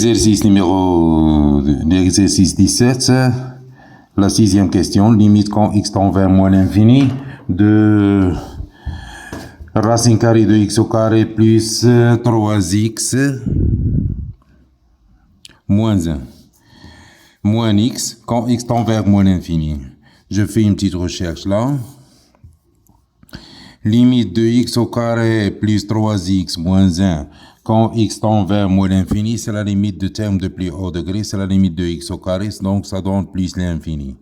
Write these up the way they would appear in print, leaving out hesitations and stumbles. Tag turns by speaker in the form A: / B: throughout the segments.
A: L'exercice 17, la sixième question, limite quand x tend vers moins l'infini de racine carrée de x au carré plus 3x moins 1, moins x quand x tend vers moins l'infini. Je fais une petite recherche là. Limite de x au carré plus 3x moins 1 quand x tend vers moins l'infini, c'est la limite de terme de plus haut degré, c'est la limite de x au carré, donc ça donne plus l'infini.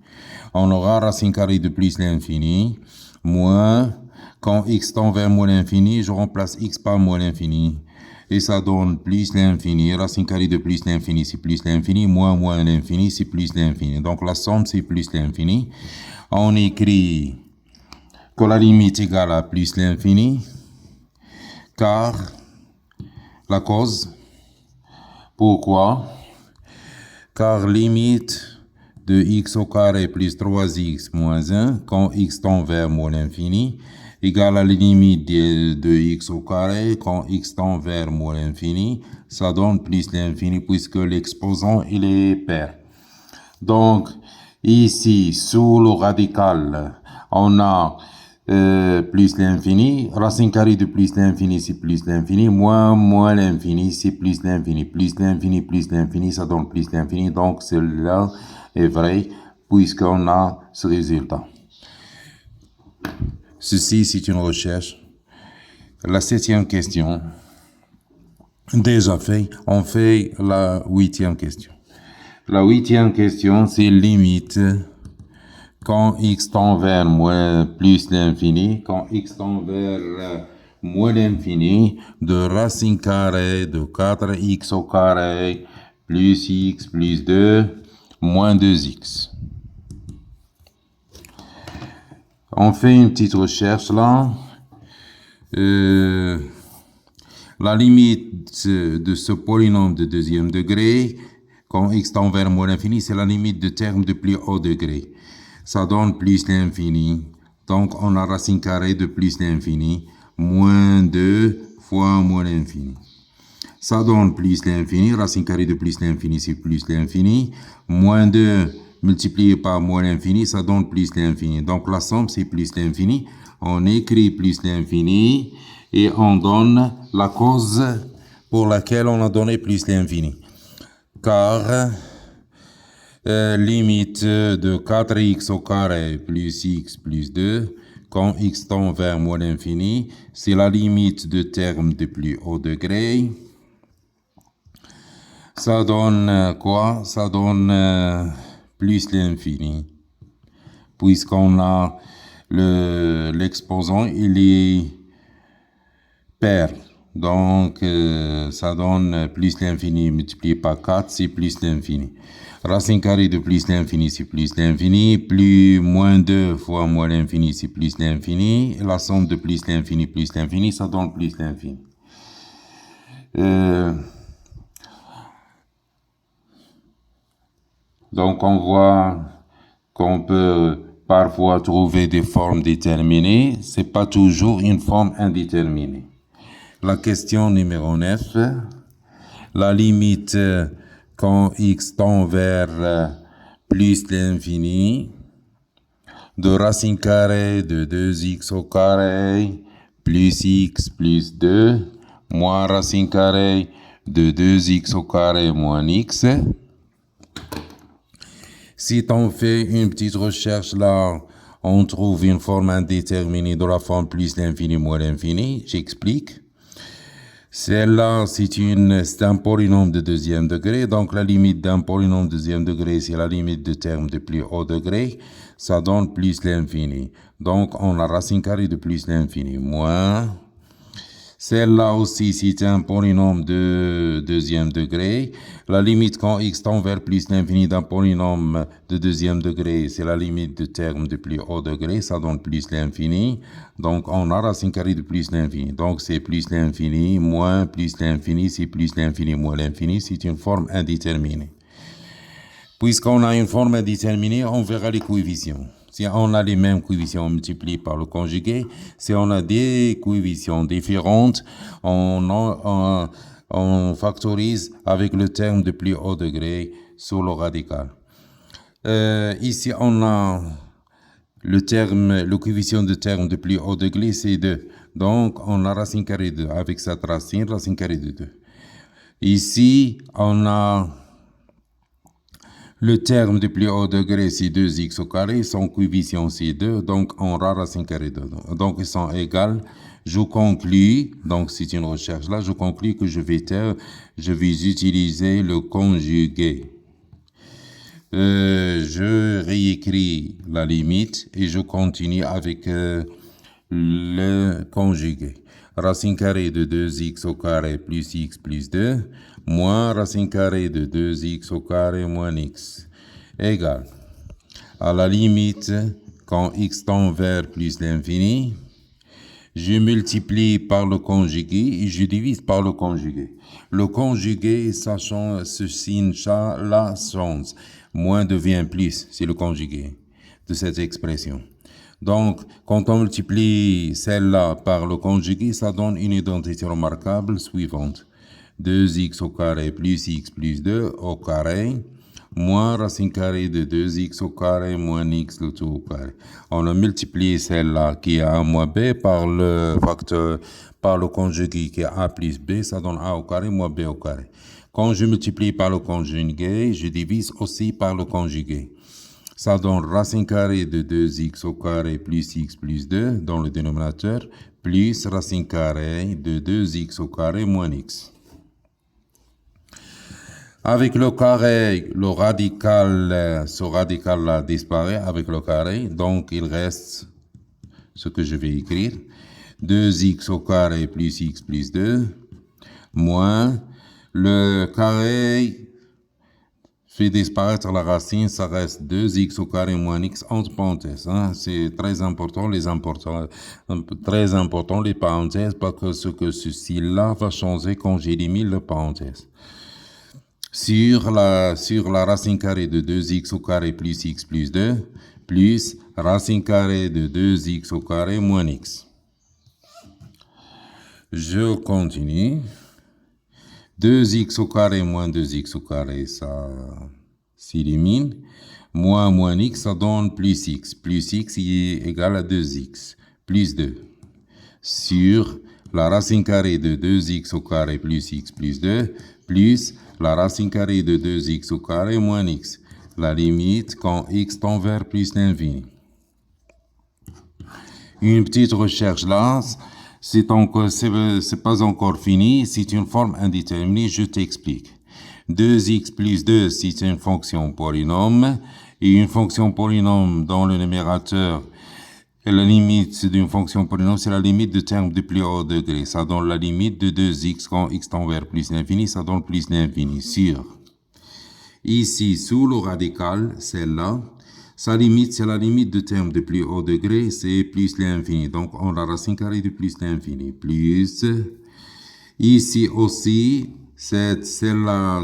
A: On aura racine carrée de plus l'infini, moins, quand x tend vers moins l'infini, je remplace x par moins l'infini. Et ça donne plus l'infini. Racine carrée de plus l'infini, c'est plus l'infini, moins l'infini, c'est plus l'infini. Donc la somme, c'est plus l'infini. On écrit que la limite égale à plus l'infini, car la cause, pourquoi? Car limite de x au carré plus 3x moins 1, quand x tend vers moins l'infini, égale à la limite de x au carré, quand x tend vers moins l'infini, ça donne plus l'infini puisque l'exposant, il est pair. Donc, ici, sous le radical, on a plus l'infini, racine carrée de plus l'infini, c'est plus l'infini, moins l'infini, c'est plus l'infini, ça donne plus l'infini, donc cela est vrai, puisqu'on a ce résultat. Ceci, c'est une recherche. La septième question, déjà fait, on fait la huitième question. La huitième question, c'est limite quand x tend vers plus l'infini, quand x tend vers moins l'infini, de racine carrée de 4x au carré plus x plus 2 moins 2x. On fait une petite recherche là. La limite de ce polynôme de deuxième degré, quand x tend vers moins l'infini, c'est la limite de terme de plus haut degré. Ça donne plus l'infini. Donc, on a racine carrée de plus l'infini, moins 2 fois moins l'infini. Ça donne plus l'infini. Racine carrée de plus l'infini, c'est plus l'infini. Moins 2 multiplié par moins l'infini, ça donne plus l'infini. Donc, la somme, c'est plus l'infini. On écrit plus l'infini et on donne la cause pour laquelle on a donné plus l'infini. Car limite de 4x au carré plus x plus 2, quand x tend vers moins l'infini, c'est la limite de terme de plus haut degré. Ça donne quoi? Ça donne plus l'infini. Puisqu'on a l'exposant, il est pair. Donc, ça donne plus l'infini multiplié par 4, c'est plus l'infini. Racine carrée de plus l'infini, c'est plus l'infini. Plus moins 2 fois moins l'infini, c'est plus l'infini. La somme de plus l'infini, ça donne plus l'infini. Donc, on voit qu'on peut parfois trouver des formes déterminées. C'est pas toujours une forme indéterminée. La question numéro 9. La limite quand x tend vers plus l'infini de racine carrée de 2x au carré plus x plus 2 moins racine carrée de 2x au carré moins x. Si on fait une petite recherche là, on trouve une forme indéterminée de la forme plus l'infini moins l'infini. J'explique. Celle-là, c'est un polynôme de deuxième degré. Donc, la limite d'un polynôme de deuxième degré, c'est la limite de terme de plus haut degré. Ça donne plus l'infini. Donc, on a racine carrée de plus l'infini. Moins. Celle-là aussi, c'est un polynôme de deuxième degré. La limite quand x tend vers plus l'infini d'un polynôme de deuxième degré, c'est la limite de terme de plus haut degré. Ça donne plus l'infini. Donc, on a racine carrée de plus l'infini. Donc, c'est plus l'infini, moins plus l'infini, c'est plus l'infini, moins l'infini. C'est une forme indéterminée. Puisqu'on a une forme indéterminée, on verra les coefficients. Si on a les mêmes coefficients multipliés par le conjugué, si on a des coefficients différents, On factorise avec le terme de plus haut degré sur le radical. Ici, on a le coefficient de terme de plus haut degré, c'est 2. Donc, on a racine carrée de 2. Avec cette racine carrée de 2. Ici, on a le terme de plus haut degré, c'est 2x au carré. Son coefficient, c'est 2. Donc, on a racine carrée de 2. Donc, ils sont égales. Je conclus, donc c'est une recherche là, je conclus que je vais utiliser le conjugué. Je réécris la limite et je continue avec le conjugué. Racine carrée de 2x au carré plus x plus 2, moins racine carrée de 2x au carré moins x, égale à la limite, quand x tend vers plus l'infini, je multiplie par le conjugué et je divise par le conjugué. Le conjugué, sachant ce signe-là change. Moins devient plus, c'est le conjugué de cette expression. Donc, quand on multiplie celle-là par le conjugué, ça donne une identité remarquable suivante. 2x au carré plus x plus 2 au carré, moins racine carrée de 2x au carré moins x le tout au carré. On a multiplié celle-là qui est a moins b par le facteur, par le conjugué qui est a plus b, ça donne a au carré moins b au carré. Quand je multiplie par le conjugué, je divise aussi par le conjugué. Ça donne racine carrée de 2x au carré plus x plus 2 dans le dénominateur, plus racine carrée de 2x au carré moins x. Avec le carré, le radical, ce radical-là disparaît avec le carré, donc il reste ce que je vais écrire. 2x au carré plus x plus 2, moins le carré fait disparaître la racine, ça reste 2x au carré moins x entre parenthèses. Hein. C'est très important, très important les parenthèses, parce que ceci-là va changer quand j'élimine les parenthèses. Sur la racine carrée de 2x au carré plus x plus 2, plus racine carrée de 2x au carré moins x. Je continue. 2x au carré moins 2x au carré, ça s'élimine. Moins x, ça donne plus x. Plus x est égal à 2x, plus 2. Sur la racine carrée de 2x au carré plus x plus 2, plus la racine carrée de 2x au carré moins x. La limite quand x tend vers plus l'infini. Une petite recherche là, c'est pas encore fini, c'est une forme indéterminée, je t'explique. 2x plus 2, c'est une fonction polynôme, et une fonction polynôme dans le numérateur, la limite d'une fonction polynôme, c'est la limite de terme de plus haut degré. Ça donne la limite de 2x quand x tend vers plus l'infini, ça donne plus l'infini, sûr. Ici, sous le radical, celle-là, sa limite, c'est la limite de terme de plus haut degré, c'est plus l'infini. Donc, on a racine carrée de plus l'infini. Plus, ici aussi, celle-là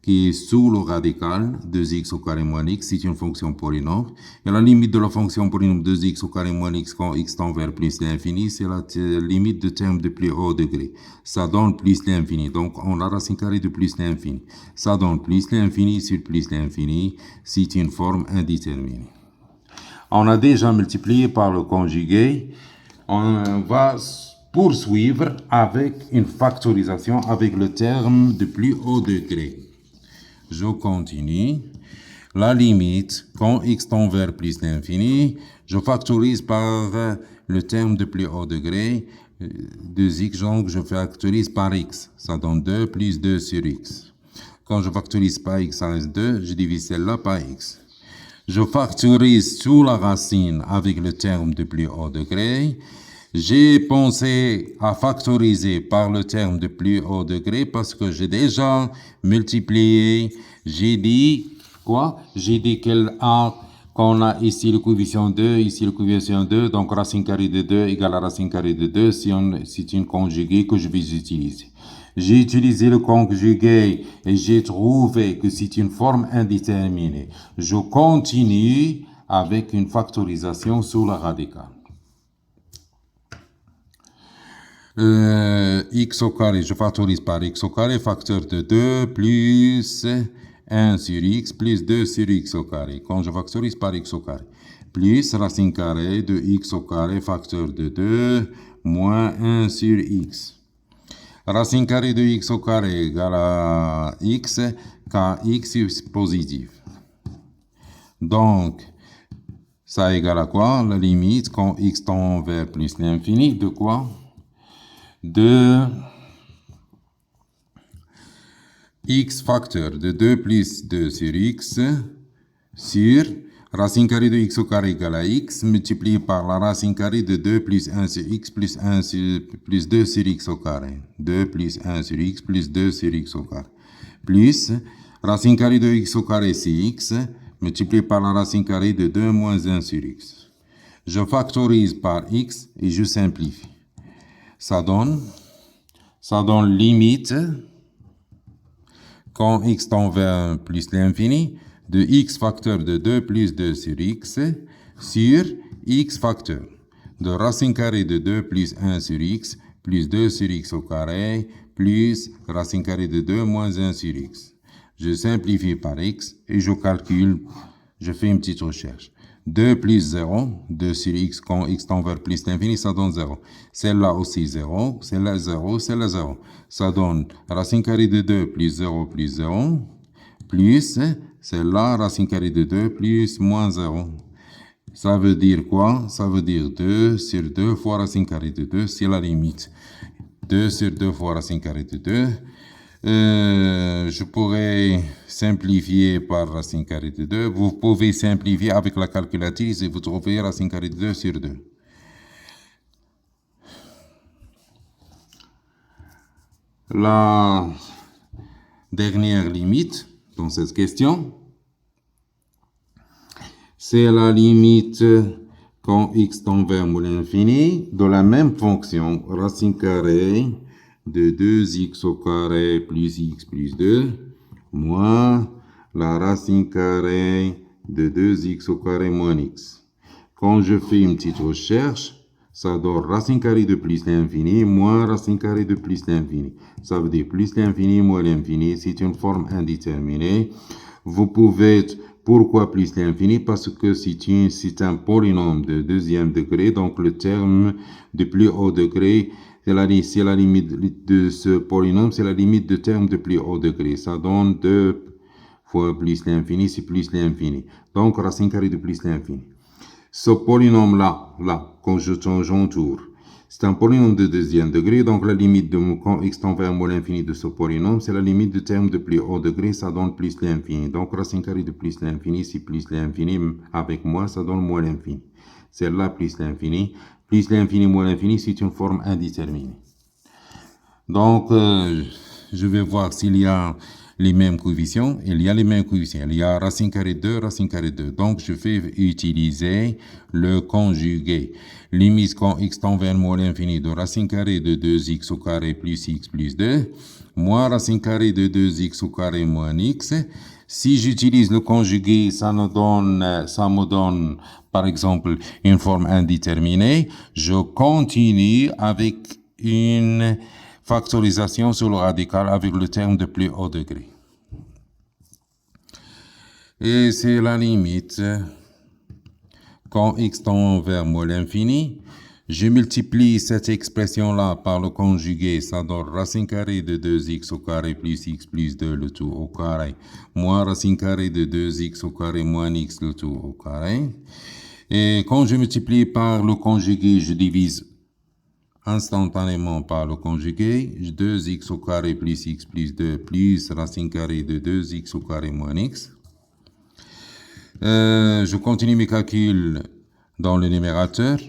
A: qui est sous le radical, 2x au carré moins x, c'est une fonction polynôme. Et la limite de la fonction polynôme 2x au carré moins x quand x tend vers plus l'infini, c'est la limite de terme de plus haut degré. Ça donne plus l'infini. Donc, on a racine carrée de plus l'infini. Ça donne plus l'infini sur plus l'infini. C'est une forme indéterminée. On a déjà multiplié par le conjugué. On va poursuivre avec une factorisation avec le terme de plus haut degré. Je continue. La limite, quand x tend vers plus l'infini, je factorise par le terme de plus haut degré, 2x, donc je factorise par x. Ça donne 2 plus 2 sur x. Quand je factorise par x, ça reste 2, je divise celle-là par x. Je factorise sous la racine avec le terme de plus haut degré. J'ai pensé à factoriser par le terme de plus haut degré parce que j'ai déjà multiplié. J'ai dit quoi? J'ai dit qu'on a ici le coefficient 2, ici le coefficient 2, donc racine carrée de 2 égale à racine carrée de 2, c'est une conjuguée que je vais utiliser. J'ai utilisé le conjugué et j'ai trouvé que c'est une forme indéterminée. Je continue avec une factorisation sous la radicale. X au carré, je factorise par x au carré, facteur de 2 plus 1 sur x plus 2 sur x au carré. Quand je factorise par x au carré, plus racine carrée de x au carré, facteur de 2, moins 1 sur x. Racine carrée de x au carré égale à x, car x est positif. Donc, ça égale à quoi? La limite, quand x tend vers plus l'infini, de quoi? De x facteur de 2 plus 2 sur x sur racine carrée de x au carré égale à x multiplié par la racine carrée de 2 plus 1 sur x plus 1 sur, plus 2 sur x au carré. 2 plus 1 sur x plus 2 sur x au carré. Plus racine carrée de x au carré c'est x multiplié par la racine carrée de 2 moins 1 sur x. Je factorise par x et je simplifie. Ça donne limite, quand x tend vers plus l'infini, de x facteur de 2 plus 2 sur x sur x facteur de racine carrée de 2 plus 1 sur x plus 2 sur x au carré plus racine carrée de 2 moins 1 sur x. Je simplifie par x et je calcule, je fais une petite recherche. 2 plus 0, 2 sur x, quand x tend vers plus l'infini, ça donne 0. Celle-là aussi 0, celle-là 0, celle-là 0. Ça donne racine carrée de 2 plus 0 plus 0, plus celle-là, racine carrée de 2 plus moins 0. Ça veut dire quoi? Ça veut dire 2 sur 2 fois racine carrée de 2, c'est la limite. 2 sur 2 fois racine carrée de 2. Je pourrais simplifier par racine carrée de 2. Vous pouvez simplifier avec la calculatrice et vous trouvez racine carrée de 2 sur 2. La dernière limite dans cette question, c'est la limite quand x tend vers l'infini de la même fonction, racine carrée de 2x au carré plus x plus 2, moins la racine carrée de 2x au carré moins x. Quand je fais une petite recherche, ça donne racine carrée de plus l'infini moins racine carrée de plus l'infini. Ça veut dire plus l'infini moins l'infini. C'est une forme indéterminée. Vous pouvez... Pourquoi plus l'infini? Parce que c'est un polynôme de deuxième degré, donc le terme de plus haut degré, c'est la limite de ce polynôme, c'est la limite de terme de plus haut degré. Ça donne 2 fois plus l'infini, c'est plus l'infini. Donc racine carrée de plus l'infini. Ce polynôme-là, quand je change en tour, c'est un polynôme de deuxième degré, donc la limite de quand x tend vers moins l'infini de ce polynôme, c'est la limite de terme de plus haut degré, ça donne plus l'infini. Donc racine carrée de plus l'infini, c'est plus l'infini, avec moi, ça donne moins l'infini. Celle-là, plus l'infini moins l'infini, c'est une forme indéterminée. Donc, je vais voir s'il y a les mêmes coefficients. Il y a les mêmes coefficients. Il y a racine carrée 2, racine carrée 2. Donc, je vais utiliser le conjugué. Limite quand x tend vers moins l'infini de racine carrée de 2x au carré plus x plus 2, moins racine carrée de 2x au carré moins x. Si j'utilise le conjugué, ça me donne, par exemple, une forme indéterminée. Je continue avec une factorisation sur le radical avec le terme de plus haut degré. Et c'est la limite. Quand x tend vers moins l'infini, je multiplie cette expression-là par le conjugué, ça donne racine carrée de 2x au carré plus x plus 2 le tout au carré, moins racine carrée de 2x au carré moins x le tout au carré. Et quand je multiplie par le conjugué, je divise instantanément par le conjugué, 2x au carré plus x plus 2 plus racine carrée de 2x au carré moins x. Je continue mes calculs dans le numérateur.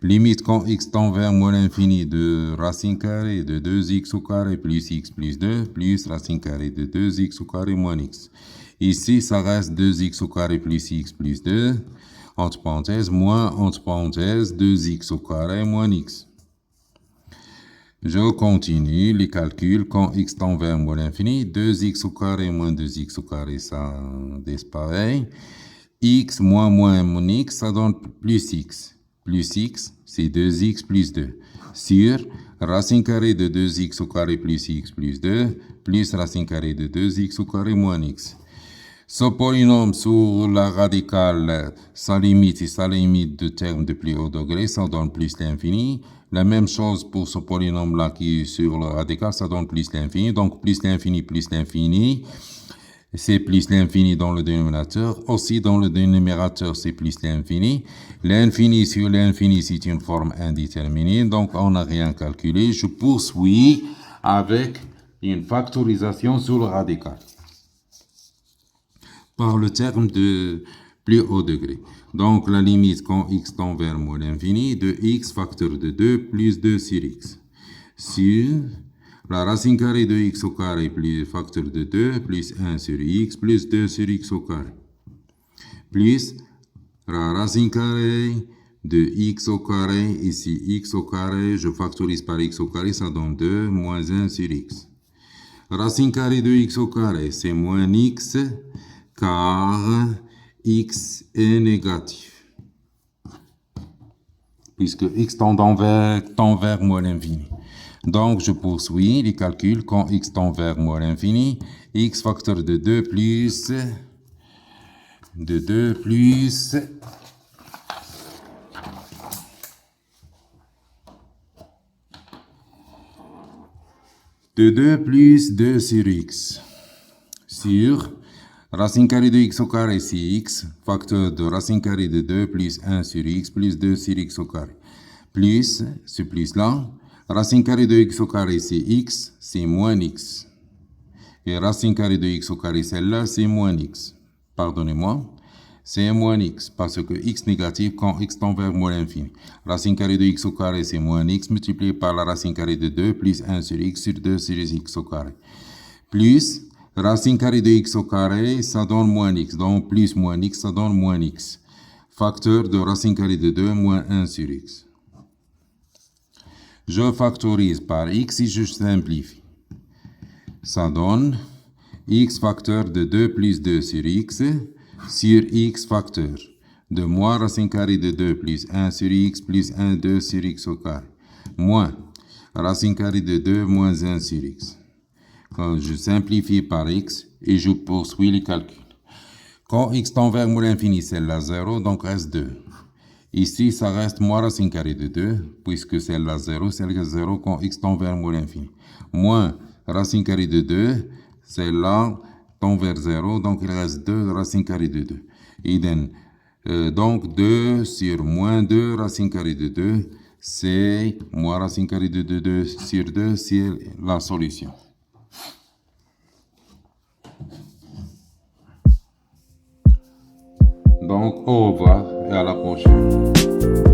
A: Limite quand x tend vers moins l'infini de racine carrée de 2x au carré plus x plus 2 plus racine carrée de 2x au carré moins x. Ici, ça reste 2x au carré plus x plus 2, entre parenthèses, moins, entre parenthèses, 2x au carré moins x. Je continue les calculs quand x tend vers moins l'infini, 2x au carré moins 2x au carré, ça disparaît. X moins moins x, ça donne plus x. Plus x, c'est 2x plus 2. Sur racine carrée de 2x au carré plus x plus 2, plus racine carrée de 2x au carré moins x. Ce polynôme sur la radicale, sa limite et sa limite de terme de plus haut degré, ça donne plus l'infini. La même chose pour ce polynôme-là qui est sur le radical, ça donne plus l'infini. Donc plus l'infini, c'est plus l'infini dans le dénominateur. Aussi dans le dénominateur, c'est plus l'infini. L'infini sur l'infini, c'est une forme indéterminée, donc on n'a rien calculé. Je poursuis avec une factorisation sur le radical par le terme de plus haut degré. Donc, la limite quand x tend vers moins l'infini de x facteur de 2 plus 2 sur x. Sur la racine carrée de x au carré plus facteur de 2 plus 1 sur x plus 2 sur x au carré. Plus la racine carrée de x au carré, ici x au carré, je factorise par x au carré, ça donne 2 moins 1 sur x. Racine carrée de x au carré, c'est moins x, car x est négatif. Puisque x tend vers moins l'infini. Donc, je poursuis les calculs quand x tend vers moins l'infini. X facteur de 2 plus... De 2 plus... De 2 plus 2 sur x. Sur... Racine carrée de x au carré, c'est x, facteur de racine carrée de 2 plus 1 sur x plus 2 sur x au carré. Plus, ce plus-là, racine carrée de x au carré, c'est x, c'est moins x. Et racine carrée de x au carré, celle-là, c'est moins x. Pardonnez-moi, c'est moins x, parce que x négatif quand x tend vers moins l'infini. Racine carrée de x au carré, c'est moins x multiplié par la racine carrée de 2 plus 1 sur x sur 2 sur x au carré. Plus... Racine carrée de x au carré, ça donne moins x. Donc, plus moins x, ça donne moins x. Facteur de racine carrée de 2 moins 1 sur x. Je factorise par x et je simplifie. Ça donne x facteur de 2 plus 2 sur x facteur de moins racine carrée de 2 plus 1 sur x plus 1, 2 sur x au carré. Moins racine carrée de 2 moins 1 sur x. Quand je simplifie par x et je poursuis les calculs. Quand x tend vers moins l'infini, celle-là 0, donc reste 2. Ici, ça reste moins racine carrée de 2, puisque celle-là 0, celle-là 0 quand x tend vers moins l'infini. Moins racine carrée de 2, celle-là tend vers 0, donc il reste 2 racine carrée de 2. Idem. Donc 2 sur moins 2 racine carrée de 2, c'est moins racine carrée de 2 sur 2, c'est la solution. Donc, au revoir et à la prochaine.